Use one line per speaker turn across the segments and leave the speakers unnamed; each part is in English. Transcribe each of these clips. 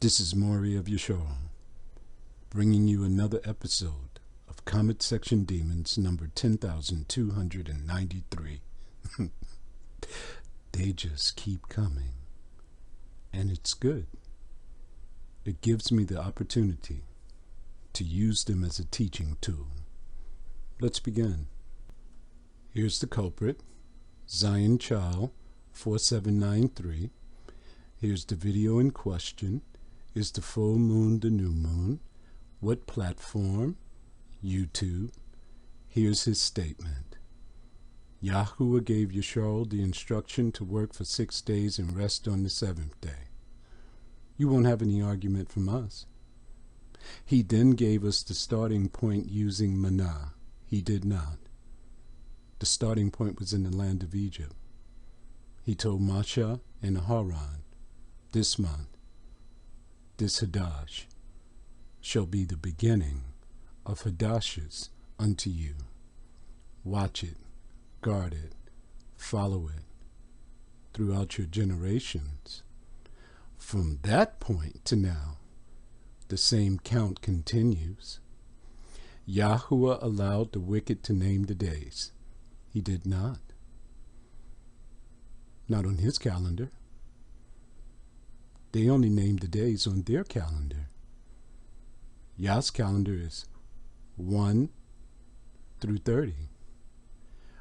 This is Maury of Yasharal, bringing you another episode of Comment Section Demons number 10,293. They just keep coming, and it's good. It gives me the opportunity to use them as a teaching tool. Let's begin. Here's the culprit, Zion Child 4793. Here's the video in question. Is the full moon the new moon? What platform? YouTube. Here's his statement. Yahuwah gave Yasharal the instruction to work for 6 days and rest on the 7th day. You won't have any argument from us. He then gave us the starting point using manna. He did not. The starting point was in the land of Egypt. He told Masha and Haran, this month, this Hadash shall be the beginning of Hadashes unto you. Watch it, guard it, follow it throughout your generations. From that point to now, the same count continues. Yahuwah allowed the wicked to name the days. He did not. Not on his calendar. They only named the days on their calendar. Yah's calendar is 1 through 30,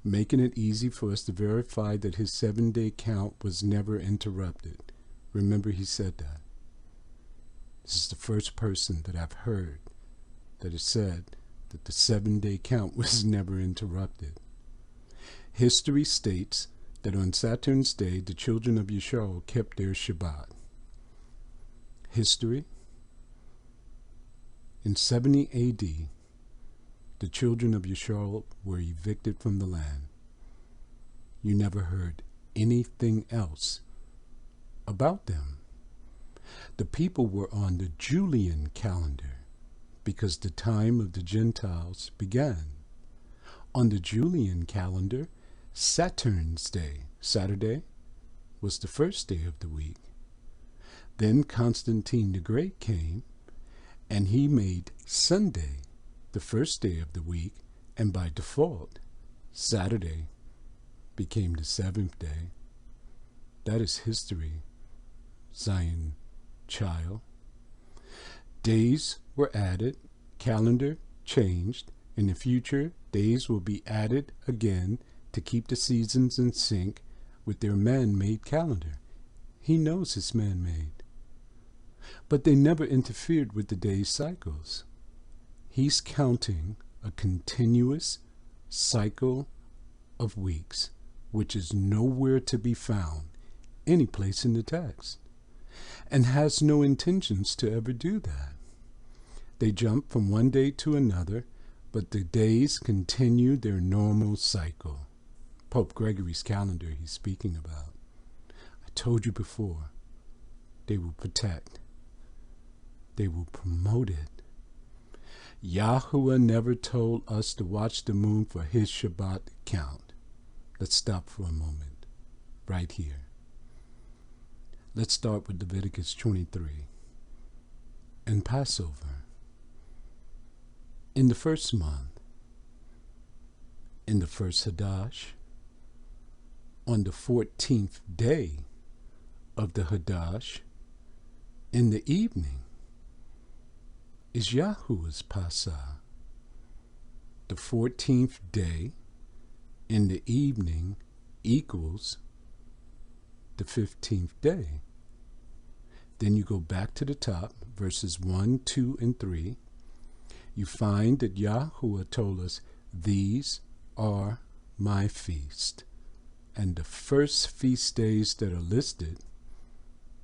making it easy for us to verify that his 7-day count was never interrupted. Remember, he said that. This is the first person that I've heard that has said that the 7-day count was never interrupted. History states that on Saturn's day, the children of Yasharal kept their Shabbat. History. In 70 AD, the children of Yasharal were evicted from the land. You never heard anything else about them. The people were on the Julian calendar because the time of the Gentiles began. On the Julian calendar, Saturn's day, Saturday, was the first day of the week. Then Constantine the Great came, and he made Sunday the first day of the week, and by default, Saturday became the 7th day. That is history, Zion Child. Days were added, calendar changed. In the future, days will be added again to keep the seasons in sync with their man-made calendar. He knows it's man-made. But they never interfered with the day's cycles. He's counting a continuous cycle of weeks, which is nowhere to be found any place in the text, and has no intentions to ever do that. They jump from one day to another, but the days continue their normal cycle. Pope Gregory's calendar he's speaking about. I told you before, they will protect. They will promote it. Yahuwah never told us to watch the moon for his Shabbat count. Let's stop for a moment, right here. Let's start with Leviticus 23 and Passover. In the first month, in the first Hadash, on the 14th day of the Hadash, in the evening, is Yahuwah's Passah. The 14th day in the evening equals the 15th day. Then you go back to the top, verses 1, 2, and 3. You find that Yahuwah told us, these are my feast. And the first feast days that are listed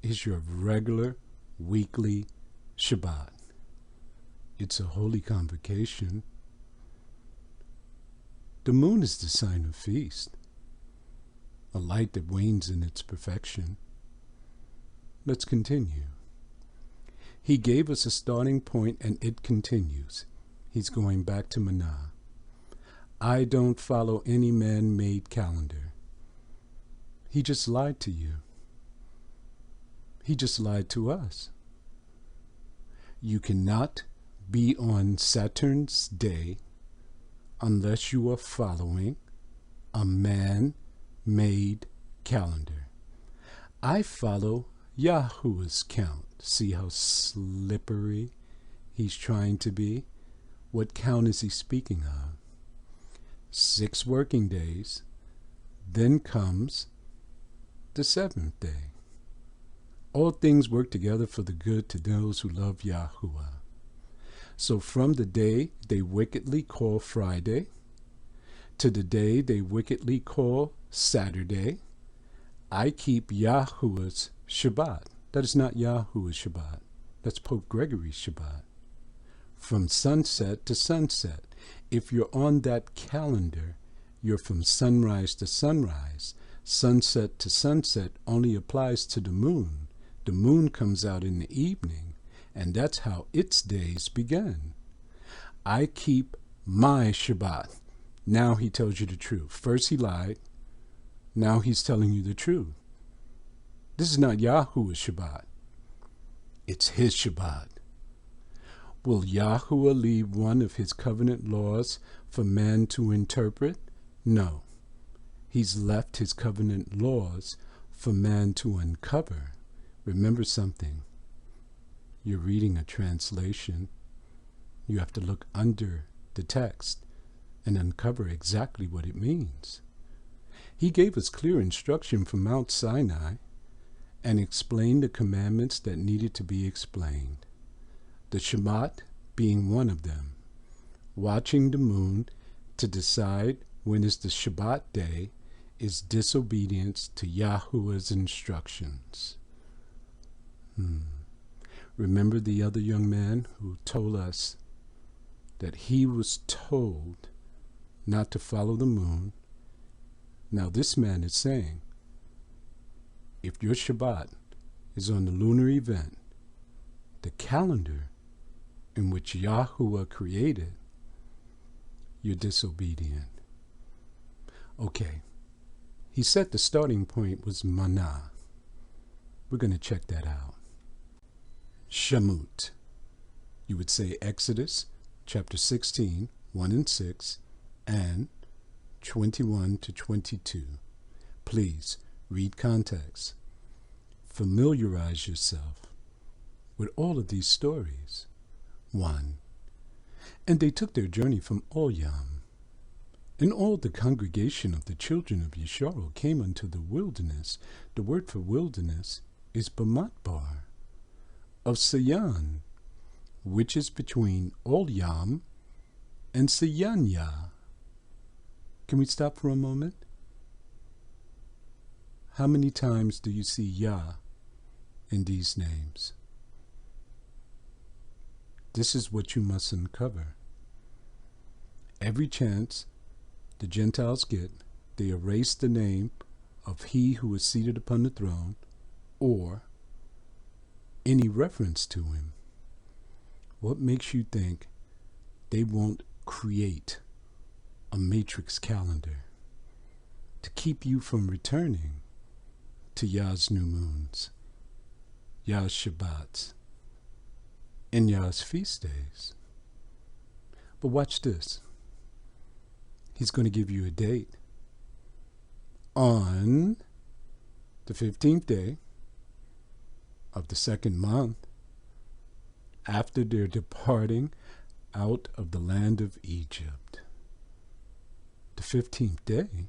is your regular weekly Shabbat. It's a holy convocation. The moon is the sign of feast, a light that wanes in its perfection. Let's continue. He gave us a starting point, and it continues. He's going back to manna. I don't follow any man-made calendar. He just lied to you. He just lied to us. You cannot be on Saturn's day unless you are following a man-made calendar. I follow Yahuwah's count. See how slippery he's trying to be? What count is he speaking of? 6 working days, then comes the 7th day. All things work together for the good to those who love Yahuwah. So from the day they wickedly call Friday to the day they wickedly call Saturday, I keep Yahuwah's Shabbat. That is not Yahuwah's Shabbat. That's Pope Gregory's Shabbat. From sunset to sunset. If you're on that calendar, you're from sunrise to sunrise. Sunset to sunset only applies to the moon. The moon comes out in the evening, and that's how its days begin. I keep my Shabbat. Now he tells you the truth. First he lied. Now he's telling you the truth. This is not Yahuwah's Shabbat. It's his Shabbat. Will Yahuwah leave one of his covenant laws for man to interpret? No. He's left his covenant laws for man to uncover. Remember something. You're reading a translation. You have to look under the text and uncover exactly what it means. He gave us clear instruction from Mount Sinai and explained the commandments that needed to be explained. The Shabbat being one of them. Watching the moon to decide when is the Shabbat day is disobedience to Yahuwah's instructions. Remember the other young man who told us that he was told not to follow the moon? Now this man is saying, if your Shabbat is on the lunar event, the calendar in which Yahuwah created, you're disobedient. Okay, he said the starting point was manna. We're going to check that out. Shemut. You would say Exodus chapter 16, 1 and 6, and 21 to 22. Please read context. Familiarize yourself with all of these stories. 1. And they took their journey from Olyam, and all the congregation of the children of Yasharal came unto the wilderness. The word for wilderness is Bamatbar, of Sayan, which is between Olyam and Sayanya. Can we stop for a moment? How many times do you see Yah in these names? This is what you must uncover. Every chance the Gentiles get, they erase the name of he who is seated upon the throne or any reference to him. What makes you think they won't create a matrix calendar to keep you from returning to Yah's new moons, Yah's Shabbats, and Yah's feast days? But watch this. He's going to give you a date. On the 15th day of the 2nd month, after their departing out of the land of Egypt. The 15th day?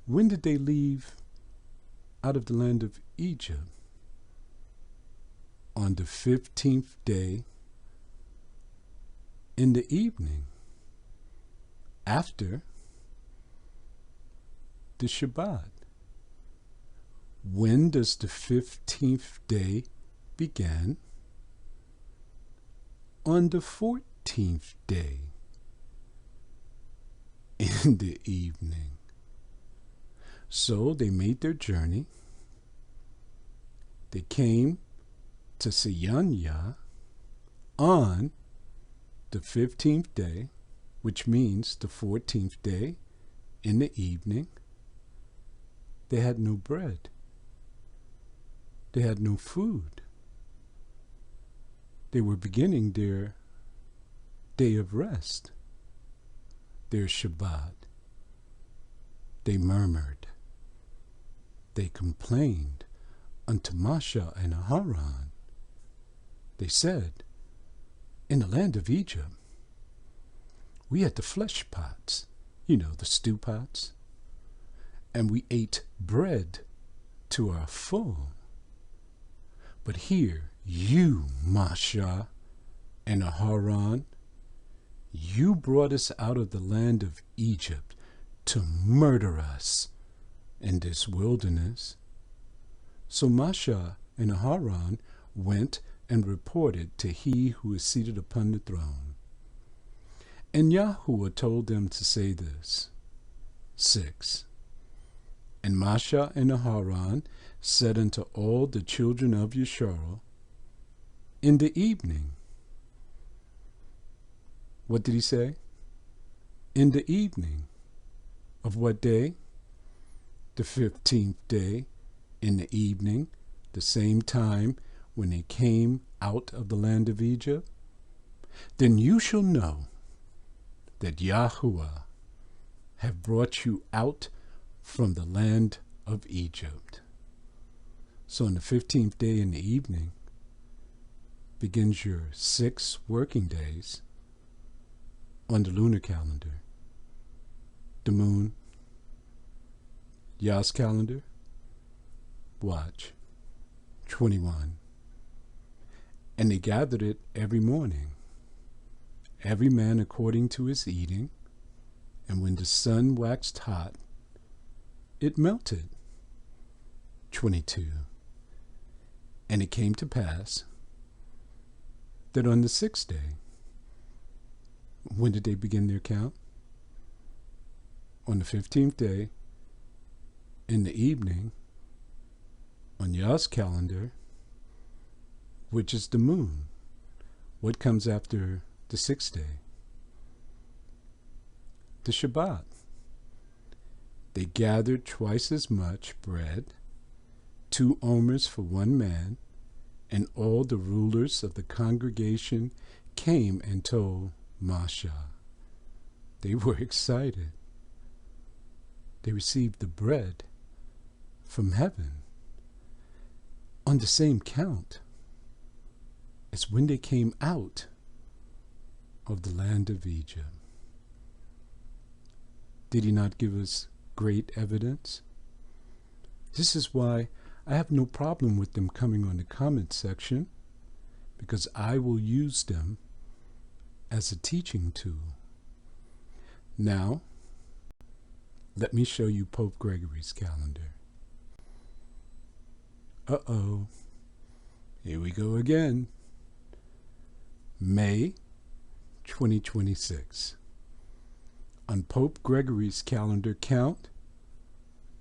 When did they leave out of the land of Egypt? On the 15th day in the evening, after the Shabbat. When does the 15th day begin? On the 14th day in the evening. So they made their journey. They came to Sayanya on the 15th day, which means the 14th day in the evening. They had no bread. They had no food. They were beginning their day of rest, their Shabbat. They murmured. They complained unto Masha and Aharon. They said, in the land of Egypt, we had the flesh pots, the stew pots, and we ate bread to our full. But here, you, Masha and Aharon, you brought us out of the land of Egypt to murder us in this wilderness. So Masha and Aharon went and reported to he who is seated upon the throne. And Yahuwah told them to say this. 6. And Masha and Aharon said unto all the children of Yasharal, in the evening. What did he say? In the evening. Of what day? The 15th day, in the evening, the same time when they came out of the land of Egypt. Then you shall know that Yahuwah have brought you out from the land of Egypt. So on the 15th day in the evening begins your 6 working days on the lunar calendar. The moon, Yah's calendar, watch, 21. And they gathered it every morning, every man according to his eating, and when the sun waxed hot, it melted. 22. And it came to pass that on the 6th day, when did they begin their count? On the 15th day, in the evening, on Yah's calendar, which is the moon. What comes after the 6th day? The Shabbat. They gathered twice as much bread, 2 omers for one man, and all the rulers of the congregation came and told Masha. They were excited. They received the bread from heaven on the same count as when they came out of the land of Egypt. Did he not give us great evidence? This is why I have no problem with them coming on the comment section, because I will use them as a teaching tool. Now, let me show you Pope Gregory's calendar. Uh-oh. Here we go again. May 2026. On Pope Gregory's calendar count,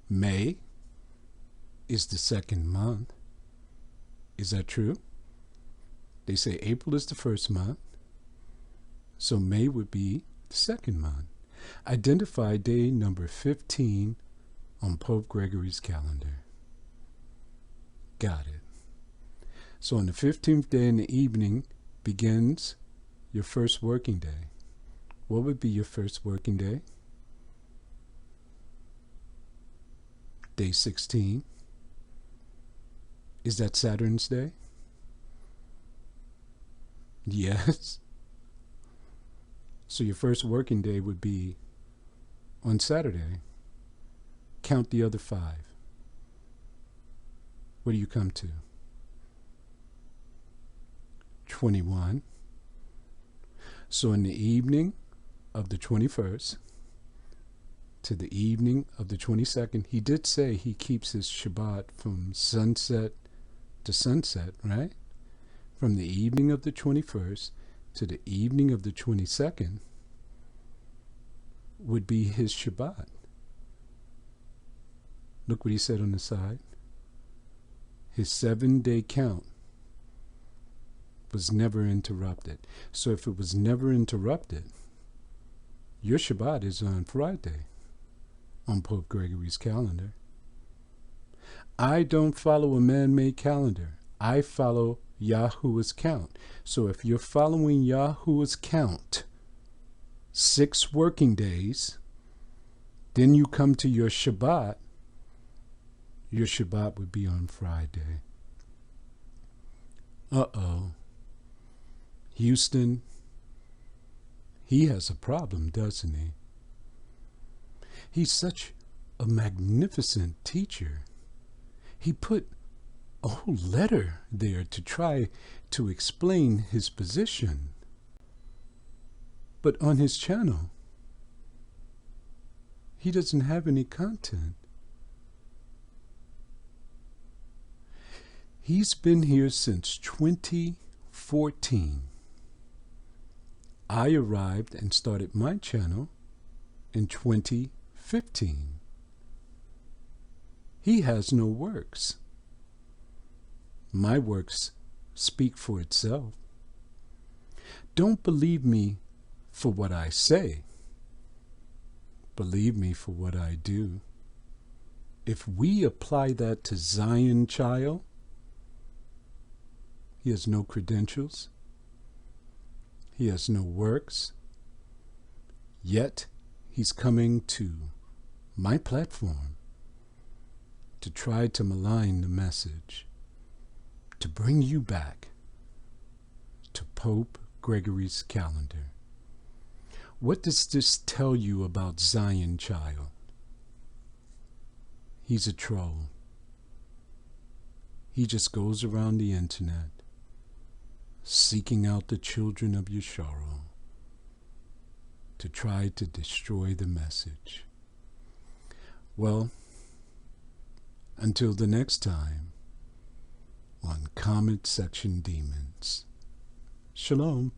May is the 2nd month. Is that true? They say April is the 1st month, so May would be the 2nd month. Identify day number 15 on Pope Gregory's calendar. Got it. So on the 15th day in the evening begins your first working day. What would be your first working day? Day 16. Is that Saturn's day? Yes. So your first working day would be on Saturday. Count the other 5. What do you come to? 21. So in the evening of the 21st to the evening of the 22nd, he did say he keeps his Shabbat from sunset to sunset, right? From the evening of the 21st to the evening of the 22nd would be his Shabbat. Look what he said on the side. His 7-day count was never interrupted. So if it was never interrupted, your Shabbat is on Friday on Pope Gregory's calendar. I don't follow a man-made calendar. I follow Yahuwah's count. So if you're following Yahuwah's count, 6 working days, then you come to your Shabbat would be on Friday. Uh-oh. Houston, he has a problem, doesn't he? He's such a magnificent teacher. He put a whole letter there to try to explain his position. But on his channel, he doesn't have any content. He's been here since 2014. I arrived and started my channel in 2015. He has no works. My works speak for itself. Don't believe me for what I say. Believe me for what I do. If we apply that to Zion Child, he has no credentials. He has no works. Yet he's coming to my platform to try to malign the message, to bring you back to Pope Gregory's calendar. What does this tell you about Zion Child? He's a troll. He just goes around the internet seeking out the children of Yasharal to try to destroy the message. Well, until the next time on Comment Section Demons. Shalom.